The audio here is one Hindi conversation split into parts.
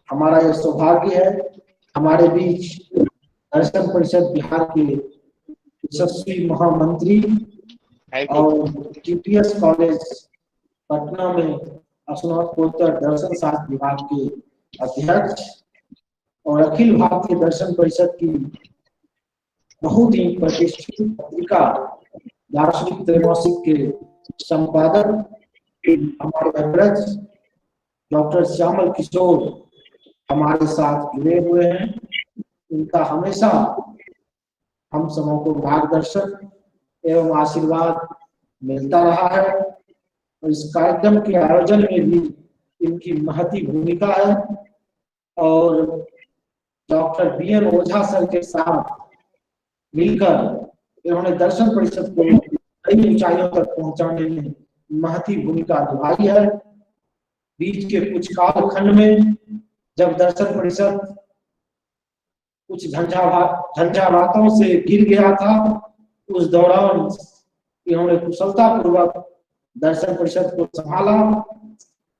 हमारा यह सौभाग्य है, हमारे बीच दर्शन परिषद बिहार के यशस्वी महामंत्री और टीपीएस कॉलेज पटना में स्नातकोत्तर दर्शन शास्त्र विभाग के अध्यक्ष और अखिल भारतीय दर्शन परिषद की बहुत ही प्रतिष्ठित पत्रिका दार्शनिक त्रैमासिक के संपादक हमारे अग्रज डॉक्टर श्यामल किशोर हमारे साथ जुड़े हुए हैं। उनका हमेशा हम सबों को मार्गदर्शन एवं आशीर्वाद मिलता रहा है और इस कार्यक्रम के आयोजन में भी इनकी महती भूमिका है। और डॉक्टर बीएन ओझा सर के साथ मिलकर इन्होंने दर्शन परिषद को नई ऊंचाइयों तक पहुंचाने में महती भूमिका निभाई है। बीच के कुछ कालखंड में जब दर्शन परिषद कुछ झंझावातों से गिर गया था, उस दौरान इन्होंने कुशलता पूर्वक दर्शन परिषद को संभाला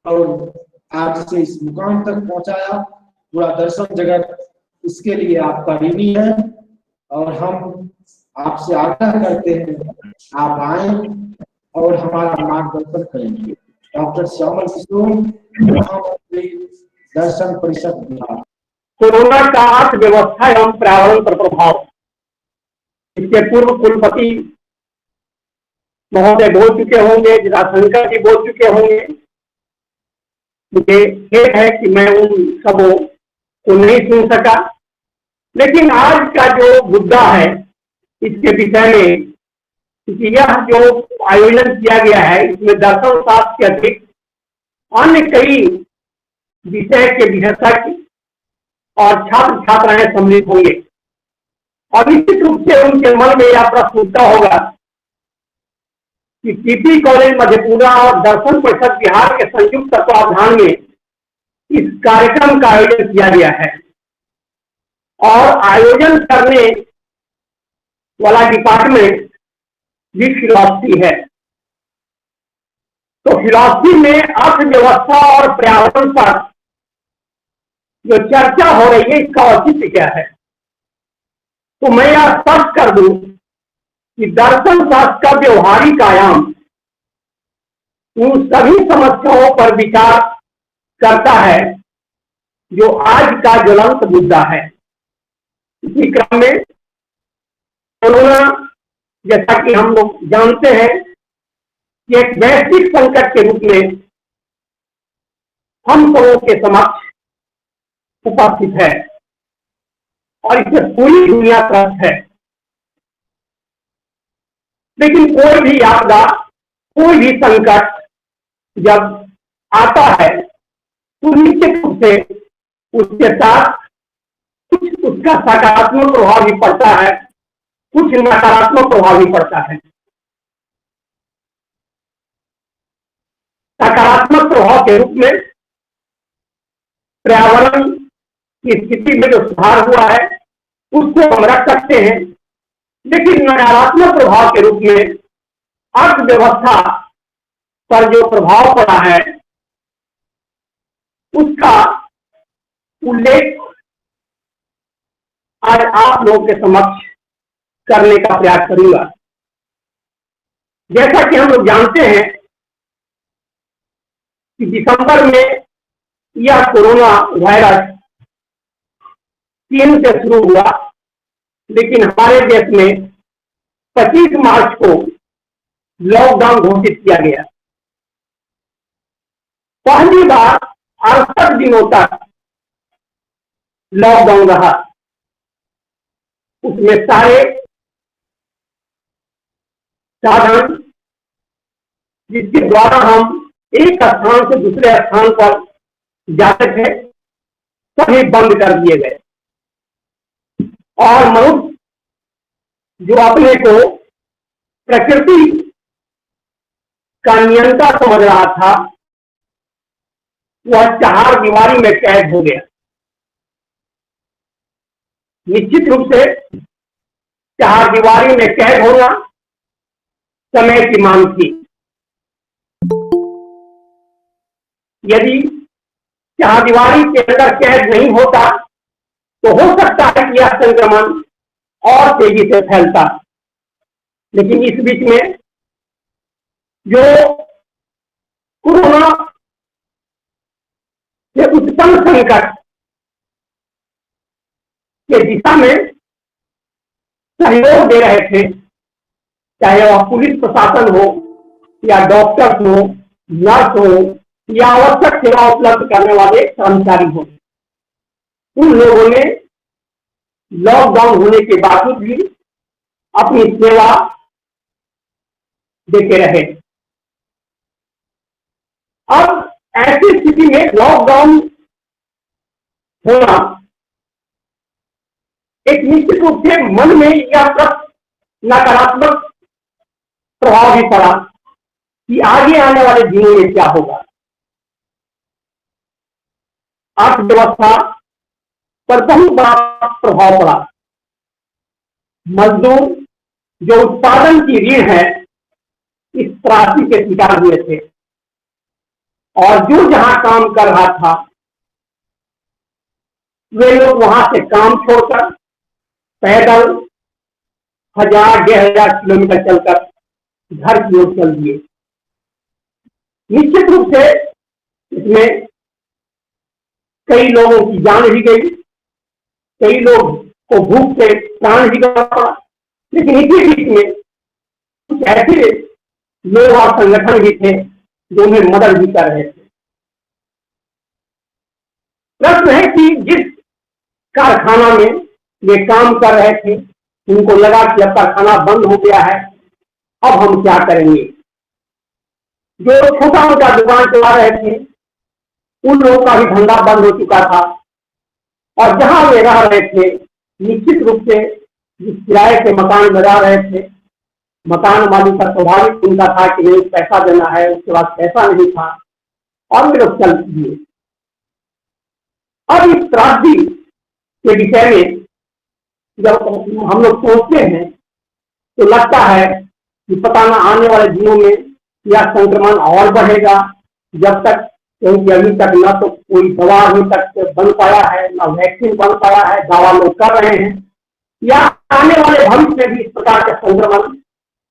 और आज से इस मुकाम तक पहुंचाया। पूरा दर्शन जगत इसके लिए आपका ऋणी है और हम आपसे आग्रह करते हैं आप आए और हमारा मार्गदर्शन करेंगे। डॉक्टर श्यामल किशोर, महामंत्री दर्शन परिषद बिहार। कोरोना का अर्थव्यवस्था एवं पर्यावरण पर प्रभाव, इसके पूर्व कुलपति महोदय बोल चुके होंगे, जिलाशंकर जी बोल चुके होंगे। मुझे खेद है कि मैं उन सबों को नहीं सुन सका, लेकिन आज का जो मुद्दा है इसके विषय में, क्योंकि यह जो आयोजन किया गया है इसमें दर्शन शास्त्र के अतिरिक्त अन्य कई विषय के विशेषज्ञ और छात्र छात्राएं सम्मिलित होंगे और निश्चित रूप से उनके मन में यह प्रश्न उठता होगा कि टीपी कॉलेज मधेपुरा और दर्शन परिषद बिहार के संयुक्त तत्वावधान में इस कार्यक्रम का आयोजन किया गया है और आयोजन करने वाला डिपार्टमेंट भी फिलॉसफी है। तो फिलॉसफी में अर्थव्यवस्था और पर्यावरण पर जो चर्चा हो रही है इसका औचित्य क्या है। तो मैं यह स्पष्ट कर दूं कि दर्शन शास्त्र का व्यवहारिक आयाम उन सभी समस्याओं पर विचार करता है जो आज का ज्वलंत मुद्दा है। इसी क्रम में कोरोना, जैसा कि हम लोग जानते हैं, एक वैश्विक संकट के रूप में हम सबों के समक्ष उपस्थित है और इससे पूरी दुनिया त्रस्त है। लेकिन कोई भी आपदा, कोई भी संकट जब आता है तो निश्चित रूप से उसके साथ कुछ उसका सकारात्मक प्रभाव भी पड़ता है, कुछ नकारात्मक प्रभाव भी पड़ता है। सकारात्मक प्रभाव के रूप में पर्यावरण की स्थिति में जो सुधार हुआ है उसको हम रख सकते हैं, लेकिन नकारात्मक प्रभाव के रूप में अर्थव्यवस्था पर जो प्रभाव पड़ा है उसका उल्लेख आज आप लोगों के समक्ष करने का प्रयास करूंगा। जैसा कि हम लोग जानते हैं कि दिसंबर में यह कोरोना वायरस चीन से शुरू हुआ, लेकिन हमारे देश में 25 मार्च को लॉकडाउन घोषित किया गया। पहली बार 68 दिनों तक लॉकडाउन रहा। उसमें सारे साधन जिसके द्वारा हम एक स्थान से दूसरे स्थान पर जाते थे सभी बंद कर दिए गए और मनुष्य जो अपने को प्रकृति का नियंता समझ रहा था वह चार दीवारी में कैद हो गया। निश्चित रूप से चार दीवारी में कैद होना समय की मांग थी। यदि चारदीवारी के अंदर कैद नहीं होता तो हो सकता है कि यह संक्रमण और तेजी से फैलता, लेकिन इस बीच में जो कोरोना से उत्पन्न संकट के दिशा में सहयोग दे रहे थे, चाहे वह पुलिस प्रशासन हो या डॉक्टर हो, नर्स हो या आवश्यक सेवा उपलब्ध करने वाले कर्मचारी हो, उन लोगों ने लॉकडाउन होने के बावजूद भी अपनी सेवा देते रहे। अब ऐसी स्थिति में लॉकडाउन होना एक निश्चित रूप से मन में यह नकारात्मक प्रभाव भी पड़ा कि आगे आने वाले दिनों में क्या होगा। अर्थव्यवस्था पर बहुत बड़ा प्रभाव पड़ा। मजदूर जो उत्पादन की रीढ़ है, इस त्रासदी के शिकार हुए थे और जो जहां काम कर रहा था वे लोग वहां से काम छोड़कर पैदल 1000-1500 किलोमीटर चलकर घर की ओर चल दिए। निश्चित रूप से इसमें कई लोगों की जान भी गई, कई लोग को भूख से प्राण भी गंवा पड़ा, लेकिन इसी बीच में कुछ ऐसे लोग और संगठन भी थे जो उन्हें मदद भी कर रहे थे। प्रश्न है कि जिस कारखाना में वे काम कर रहे थे, उनको लगा कि अब कारखाना बंद हो गया है, अब हम क्या करेंगे। जो छोटा मोटा दुकान चला रहे थे, उन लोगों का भी धंधा बंद हो चुका था और जहां वे रह रहे थे, निश्चित रूप से जिस किराए के मकान में रह रहे थे, मकान मालिक का स्वाभाविक उनका था कि नहीं पैसा देना है, उसके बाद पैसा नहीं था और वे लोग चल दिए। अब इस त्रासदी के विषय में जब हम लोग सोचते हैं तो लगता है कि पता न आने वाले दिनों में यह संक्रमण और बढ़ेगा, जब तक क्योंकि अभी तक न तो कोई दवा अभी तक बन पाया है, न वैक्सीन बन पाया है, दवा लोग कर रहे हैं, या आने वाले भविष्य में भी इस प्रकार के संक्रमण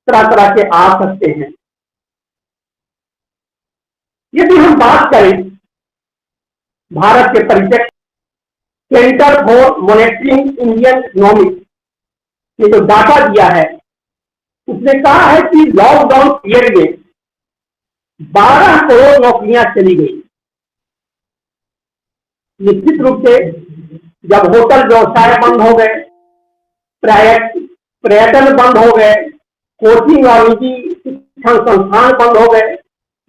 तरह तरह के आ सकते हैं। यदि हम बात करें भारत के परिप्रेक्ष्य, centre for monitoring Indian economics ने जो डाटा दिया है, उसने कहा है कि लॉकडाउन पीरियड में 12 करोड़ नौकरियां चली गई। निश्चित रूप से जब होटल व्यवसाय बंद हो गए, पर्यटन बंद हो गए, कोचिंग और निजी शिक्षण संस्थान बंद हो गए,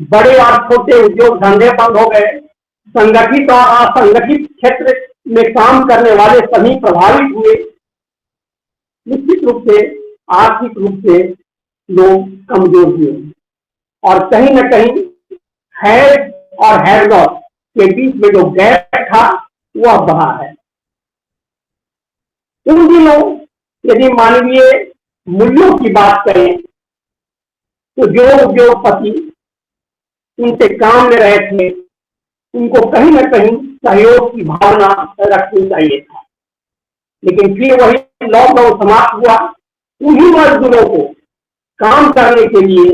बड़े और छोटे उद्योग धंधे बंद हो गए, संगठित और असंगठित क्षेत्र में काम करने वाले सभी प्रभावित हुए। निश्चित रूप से आर्थिक रूप से लोग कमजोर हुए और कहीं न कहीं हैव और हैव नॉट के बीच में जो गैप था वह बढ़ा है। उन दिनों यदि मानवीय मूल्यों की बात करें तो जो उद्योगपति उनसे काम ले रहे थे, उनको कहीं न कहीं सहयोग की भावना रखनी चाहिए था, लेकिन फिर वही लॉकडाउन समाप्त हुआ। उन्हीं मजदूरों को काम करने के लिए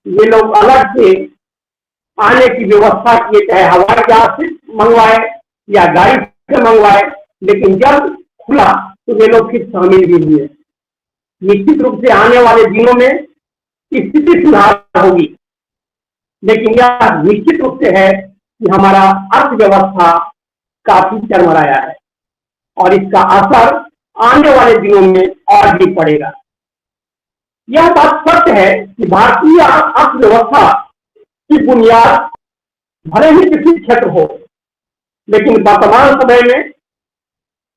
ये लोग अलग से आने की व्यवस्था किए, चाहे हवाई जहाज से मंगवाए या गाड़ी से मंगवाए, लेकिन जब खुला तो वे लोग फिर शामिल भी हुए। निश्चित रूप से आने वाले दिनों में स्थिति सुधार होगी, लेकिन यह निश्चित रूप से है कि हमारा अर्थव्यवस्था काफी चरमराया है और इसका असर आने वाले दिनों में और भी पड़ेगा। यह बात सत्य है कि भारतीय अर्थव्यवस्था की बुनियाद भले ही किसी क्षेत्र हो, लेकिन वर्तमान समय में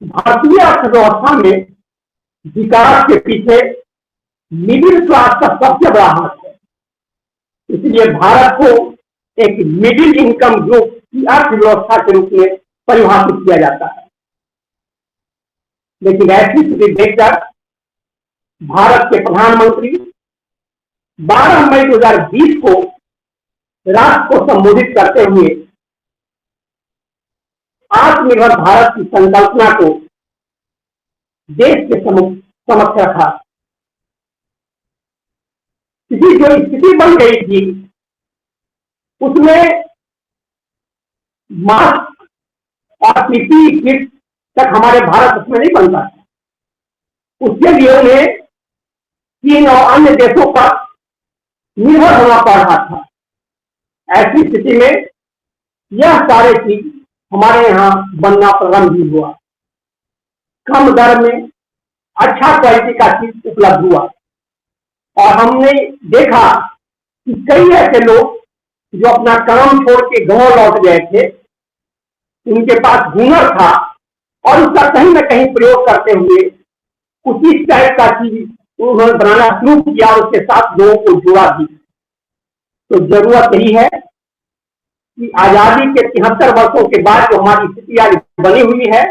भारतीय अर्थव्यवस्था में विकास के पीछे मिडिल क्लास का सबसे बड़ा हाथ है। इसलिए भारत को एक मिडिल इनकम ग्रुप की अर्थव्यवस्था के रूप में परिभाषित किया जाता है, लेकिन ऐसी स्थिति देखकर भारत के प्रधानमंत्री 12 मई 2020 को राष्ट्र को संबोधित करते हुए आत्मनिर्भर भारत की संकल्पना को देश के समक्ष रखा। जो स्थिति बन गई थी उसमें मास्क और पीपीई किट तक हमारे भारत उसमें नहीं बनता था। उसके लिए उन्हें चीन और अन्य देशों पर निर्भर होना पड़ रहा था। ऐसी स्थिति में यह सारे चीज हमारे यहाँ बनना प्रारंभ भी हुआ। कम दर में अच्छा क्वालिटी का चीज उपलब्ध हुआ और हमने देखा कि कई ऐसे लोग जो अपना काम छोड़ के गांव लौट गए थे, उनके पास हुनर था और उसका कहीं ना कहीं प्रयोग करते हुए कुछ इस टाइप का चीज उन्होंने बनाना शुरू किया और उसके साथ लोगों को जोड़ा भी। तो जरूरत यही है कि आजादी के 73 वर्षों के बाद जो हमारी स्थिति आज बनी हुई है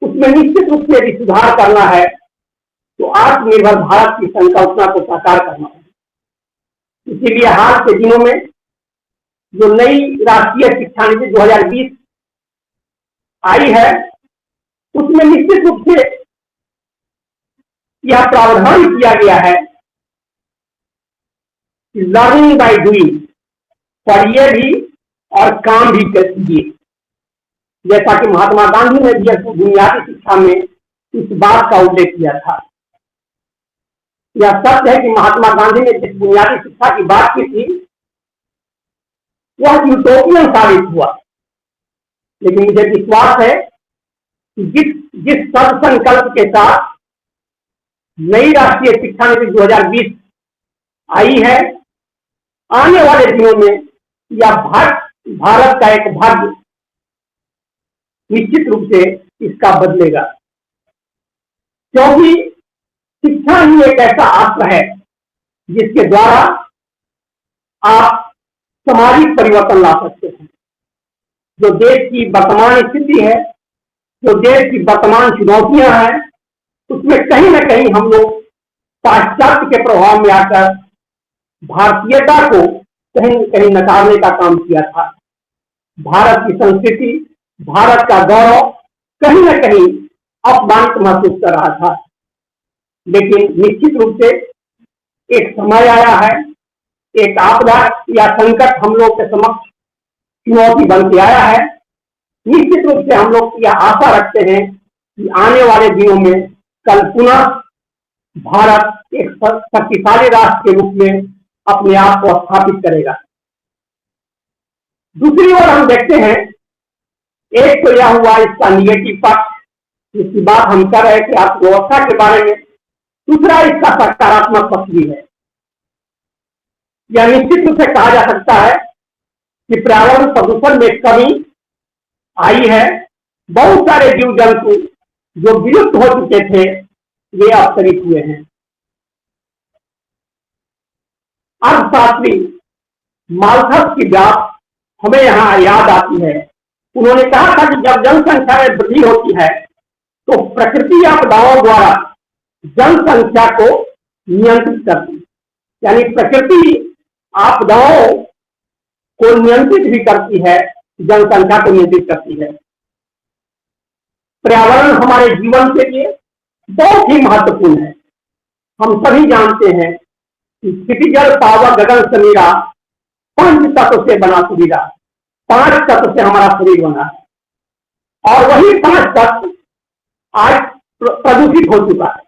उसमें निश्चित रूप से यदि सुधार करना है तो आत्मनिर्भर भारत की संकल्पना को साकार करना है। इसीलिए हाल के दिनों में जो नई राष्ट्रीय शिक्षा नीति 2020 आई है उसमें निश्चित रूप से यह प्रावधान किया गया है कि लर्निंग बाय डूइंग, पढ़िए भी और काम भी कीजिए। जैसा कि महात्मा गांधी ने भी बुनियादी शिक्षा में इस बात का उल्लेख किया था। यह सत्य है कि महात्मा गांधी ने जिस बुनियादी शिक्षा की बात की थी वह यूटोपियन साबित हुआ, लेकिन मुझे विश्वास है कि जिस सद संकल्प के साथ नई राष्ट्रीय शिक्षा नीति 2020 आई है, आने वाले दिनों में यह भारत का एक भाग्य निश्चित रूप से इसका बदलेगा, क्योंकि शिक्षा ही एक ऐसा अस्त्र है जिसके द्वारा आप सामाजिक परिवर्तन ला सकते हैं। जो देश की वर्तमान स्थिति है, जो देश की वर्तमान चुनौतियां हैं, उसमें कहीं ना कहीं हम लोग पाश्चात्य के प्रभाव में आकर भारतीयता को कहीं न कहीं नकारने का काम किया था। भारत की संस्कृति, भारत का गौरव कहीं ना कहीं अपमानित महसूस कर रहा था। लेकिन निश्चित रूप से एक समय आया है, एक आपदा या संकट हम लोग के समक्ष चुनौती बन के आया है। निश्चित रूप से हम लोग यह आशा रखते हैं कि आने वाले दिनों में कल पुनः भारत एक शक्तिशाली राष्ट्र के रूप में अपने आप को स्थापित करेगा। दूसरी ओर हम देखते हैं, एक तो यह हुआ इसका निगेटिव पक्ष, जिसकी बात हम कर रहे थे अर्थव्यवस्था के बारे में। दूसरा इसका सकारात्मक पक्ष भी है। यह निश्चित रूप से कहा जा सकता है कि पर्यावरण प्रदूषण में कमी आई है। बहुत सारे जीव जंतु जो विलुप्त हो चुके थे वे अवतरित हुए हैं। अर्थशास्त्री माल्थस की बात हमें यहाँ याद आती है। उन्होंने कहा था कि जब जनसंख्या में वृद्धि होती है तो प्रकृति आपदाओं द्वारा जनसंख्या को नियंत्रित करती है, यानी प्रकृति आपदाओं को नियंत्रित भी करती है, जनसंख्या को नियंत्रित करती है। पर्यावरण हमारे जीवन के लिए बहुत ही महत्वपूर्ण है। हम सभी जानते हैं कि क्षिति जल पावक गगन समीरा 5 तत्व से बना शरीर, 5 तत्व से हमारा शरीर बना है और वही 5 तत्व आज प्रदूषित हो चुका है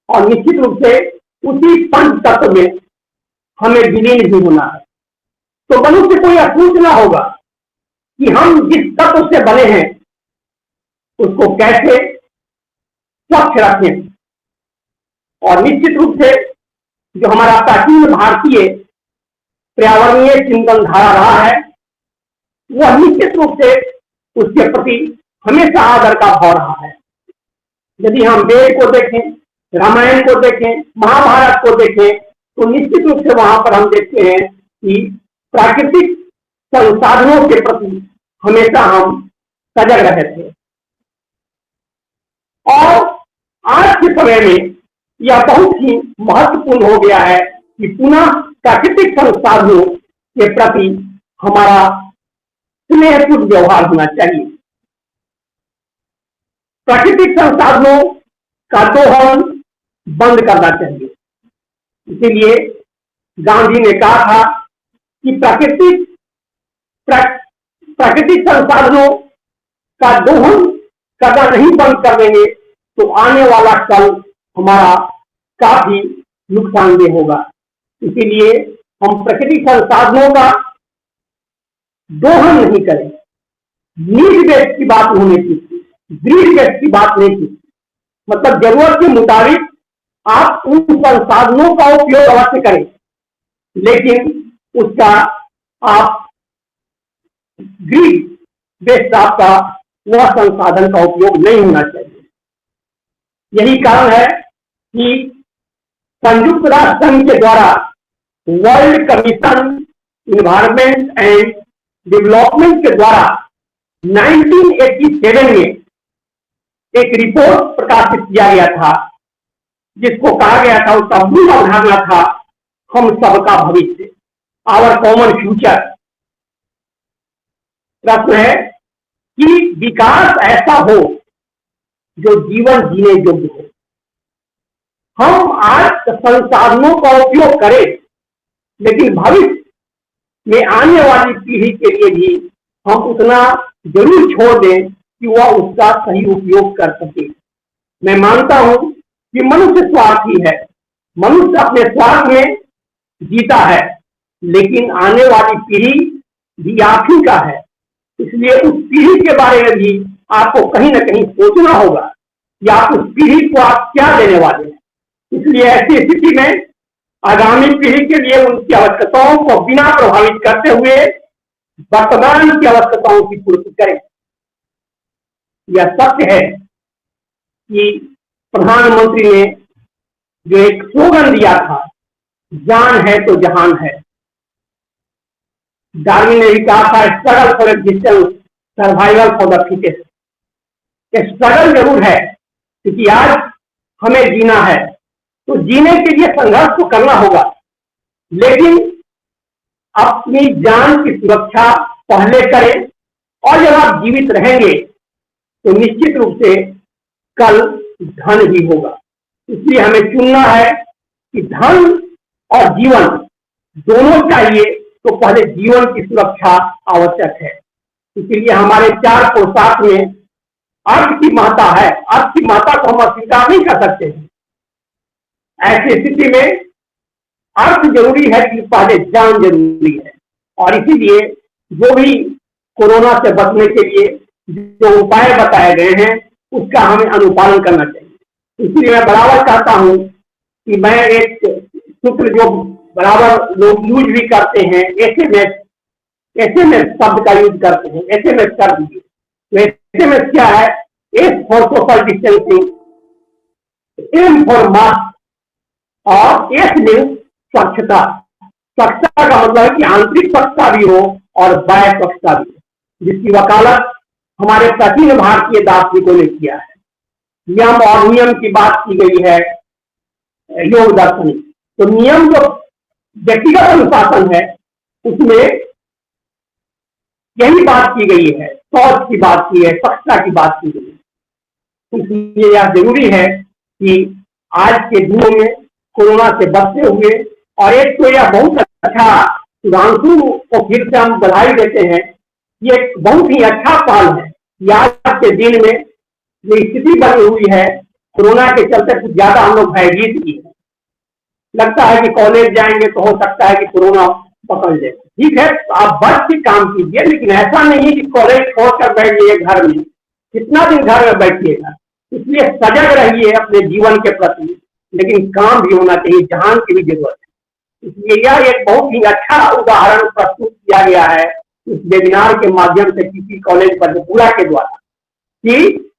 और निश्चित रूप से उसी 5 तत्व में हमें विलीन भी होना है। तो मनुष्य को यह सोचना होगा कि हम जिस तत्व से बने हैं उसको कैसे स्वच्छ रखें। और निश्चित रूप से जो हमारा प्राचीन भारतीय पर्यावरणीय चिंतन धारा रहा है वह निश्चित रूप से उसके प्रति हमेशा आदर का भाव रहा है। यदि हम वेद को देखें, रामायण को देखें, महाभारत को देखें तो निश्चित रूप से वहां पर हम देखते हैं कि प्राकृतिक संसाधनों के प्रति हमेशा हम सजग रहे थे। और आज के समय में यह बहुत ही महत्वपूर्ण हो गया है कि पुनः प्राकृतिक संसाधनों के प्रति हमारा स्नेहपूर्ण व्यवहार होना चाहिए। प्राकृतिक संसाधनों का दोहन बंद करना चाहिए। इसीलिए गांधी ने कहा था कि प्राकृतिक संसाधनों का दोहन करना नहीं बंद कर देंगे तो आने वाला कल हमारा काफी नुकसानदेह होगा। इसीलिए हम प्राकृतिक संसाधनों का दोहन नहीं करें। नीड बेस्ड की बात होने की, ग्रीड बेस्ड की बात नहीं की। मतलब जरूरत के मुताबिक आप उन संसाधनों का उपयोग अवश्य करें, लेकिन उसका आप ग्रीड बेस्ड आपका वह संसाधन का उपयोग नहीं होना चाहिए। यही कारण है कि संयुक्त राष्ट्र संघ के द्वारा world commission environment and development के द्वारा 1987 में एक रिपोर्ट प्रकाशित किया गया था, जिसको कहा गया था, उसका मूल अवधारणा था हम सबका भविष्य, आवर कॉमन फ्यूचर। प्रश्न है कि विकास ऐसा हो जो जीवन जीने योग्य हो। हम आज संसाधनों का उपयोग करें, लेकिन भविष्य में आने वाली पीढ़ी के लिए भी हम उतना जरूर छोड़ दें कि वह उसका सही उपयोग कर सके। मैं मानता हूं कि मनुष्य स्वार्थी है, मनुष्य अपने स्वार्थ में जीता है, लेकिन आने वाली पीढ़ी भी आप ही का है। इसलिए उस पीढ़ी के बारे में भी आपको कहीं ना कहीं सोचना होगा कि आप उस पीढ़ी को आप क्या देने वाले हैं। इसलिए ऐसी स्थिति में आगामी पीढ़ी के लिए उनकी आवश्यकताओं को बिना प्रभावित करते हुए वर्तमान की आवश्यकताओं की पूर्ति करें। यह सत्य है कि प्रधानमंत्री ने जो एक स्लोगन दिया था, जान है तो जहान है। डार्विन ने भी कहा था, struggle for existence, survival for the fittest. Struggle जरूर है, क्योंकि आज हमें जीना है, तो जीने के लिए संघर्ष तो करना होगा, लेकिन अपनी जान की सुरक्षा पहले करें। और जब आप जीवित रहेंगे तो निश्चित रूप से कल धन भी होगा। इसलिए हमें चुनना है कि धन और जीवन दोनों चाहिए, तो पहले जीवन की सुरक्षा आवश्यक है। इसीलिए हमारे 4 पुरुषार्थ में अर्थ की महत्ता है। अर्थ की महत्ता को हम अस्वीकार नहीं कर सकते हैं। ऐसी स्थिति में अर्थ जरूरी है कि पहले जान जरूरी है। और इसीलिए जो भी कोरोना से बचने के लिए जो उपाय बताए गए हैं, उसका हमें अनुपालन करना चाहिए। इसलिए मैं बराबर कहता हूं कि मैं एक सूत्र जो बराबर लोग यूज भी करते हैं, एसएमएस शब्द का यूज करते हैं, एसएमएस कर दीजिए। एसएमएस क्या है? S for social distancing, M for mask और एस मीन्स स्वच्छता। स्वच्छता का मतलब है कि आंतरिक स्वच्छता भी हो और बाह्य स्वच्छता भी हो, जिसकी वकालत हमारे प्राचीन भारतीय दार्शनिकों ने किया है। नियम और नियम की बात की गई है योग दर्शन। तो नियम जो व्यक्तिगत अनुशासन है, उसमें यही बात की गई है, शौच की बात की है, स्वच्छता की बात की गई है। इसलिए यह जरूरी है कि आज के दिनों में कोरोना से बचते हुए, और एक तो यह बहुत अच्छा, सुधांशु को फिर से हम बधाई देते हैं, ये बहुत ही अच्छा पहल है कि आज के दिन में जो स्थिति बनी हुई है कोरोना के चलते, कुछ ज्यादा हम लोग भयभीत की है। लगता है कि कॉलेज जाएंगे तो हो सकता है कि कोरोना पकड़ जाए। ठीक है, आप बच के काम कीजिए, लेकिन ऐसा नहीं है कि कॉलेज छोड़कर बैठ जाइए घर में। कितना दिन घर में बैठिएगा? इसलिए सजग रहिए अपने जीवन के प्रति, लेकिन काम भी होना चाहिए, जान की भी जरूरत है। इसलिए यह एक बहुत ही अच्छा उदाहरण प्रस्तुत किया गया है इस वेबिनार के माध्यम से किसी कॉलेज पंचकूला के द्वारा, कि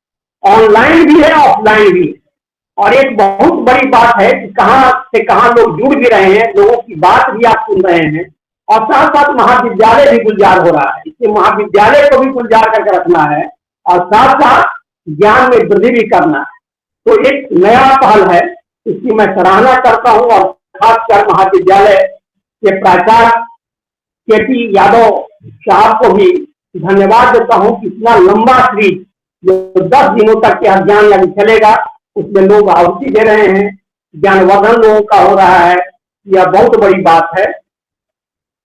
ऑनलाइन भी है, ऑफलाइन भी है। और एक बहुत बड़ी बात है कि कहां से कहां लोग जुड़ भी रहे हैं, लोगों की बात भी आप सुन रहे हैं, और साथ साथ महाविद्यालय भी गुलजार हो रहा है। इसलिए महाविद्यालय को भी गुलजार करके रखना है और साथ साथ ज्ञान में वृद्धि भी करना है। तो एक नया पहल है इसकी मैं सराहना करता हूं और खासकर महाविद्यालय के प्राचार्य केटी यादव साहब को भी धन्यवाद देता हूं कि इतना लंबा सीरीज जो 10 दिनों तक यह ज्ञान यदि चलेगा उसमें लोग आहुति दे रहे हैं, ज्ञानवर्धन लोगों का हो रहा है, यह बहुत बड़ी बात है।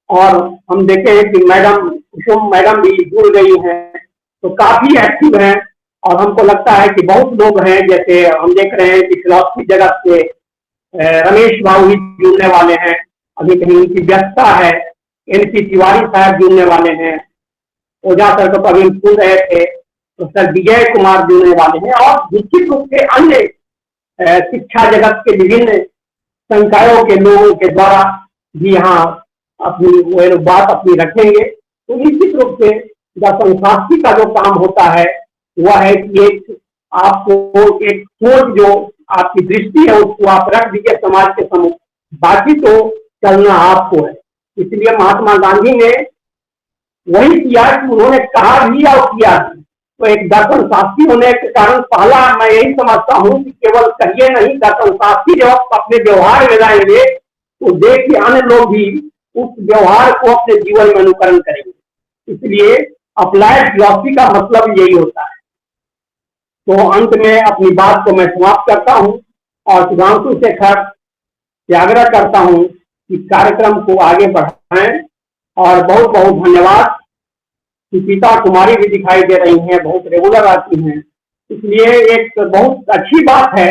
और हम देखे हैं कि मैडम कुसुम मैडम भी जुड़ गई हैं, तो काफी एक्टिव हैं और हमको लगता है कि बहुत लोग हैं, जैसे हम देख रहे हैं कि फिलॉसफी जगत से रमेश बाबू भी जुड़ने वाले हैं, अभी कहीं उनकी व्यस्तता है, NC तिवारी साहब जुड़ने वाले हैं, ओझा सर को कभी सुन रहे थे, तो सर विजय कुमार जुड़ने वाले हैं और निश्चित रूप से अन्य शिक्षा जगत के विभिन्न संकायों के लोगों के द्वारा भी यहाँ अपनी वो बात अपनी रखेंगे। तो निश्चित रूप से दर्शन शास्त्री का जो काम होता है वह है कि एक आपको एक सोच जो आपकी दृष्टि है उसको आप रख दीजिए समाज के सम्मुख, बाकी तो चलना आपको है। इसलिए महात्मा गांधी ने वही किया कि उन्होंने कहा भी और किया भी। तो एक दर्शन शास्त्री होने के कारण पहला मैं यही समझता हूँ कि केवल कहिए नहीं, दर्शन शास्त्री जब अपने व्यवहार में लाएंगे तो देख के अन्य लोग भी उस व्यवहार को अपने जीवन में अनुकरण करेंगे। इसलिए अप्लाइड फिलॉसफी का मतलब यही होता है। तो अंत में अपनी बात को मैं समाप्त करता हूं और सुधांशु शेखर से आग्रह करता हूं कि कार्यक्रम को आगे बढ़ाएं। और बहुत बहुत धन्यवाद कि सीता कुमारी भी दिखाई दे रही हैं, बहुत रेगुलर आती हैं, इसलिए एक बहुत अच्छी बात है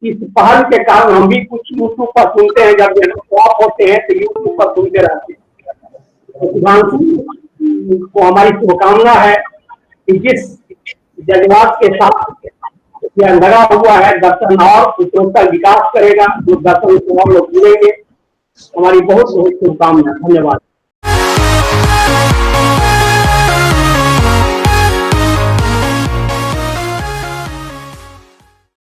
कि इस पहल के कारण हम भी कुछ यूट्यूब पर सुनते हैं, जब ऑफ होते हैं तो यूट्यूब पर सुनते रहते हैं। तो सुधांशु को हमारी शुभकामना है कि जिस जज्बात के साथ यह लगा हुआ है दर्शन और उत्तरोत्तर विकास करेगा, जो दर्शन को हम लोग जुड़ेंगे। हमारी बहुत बहुत शुभकामना। धन्यवाद।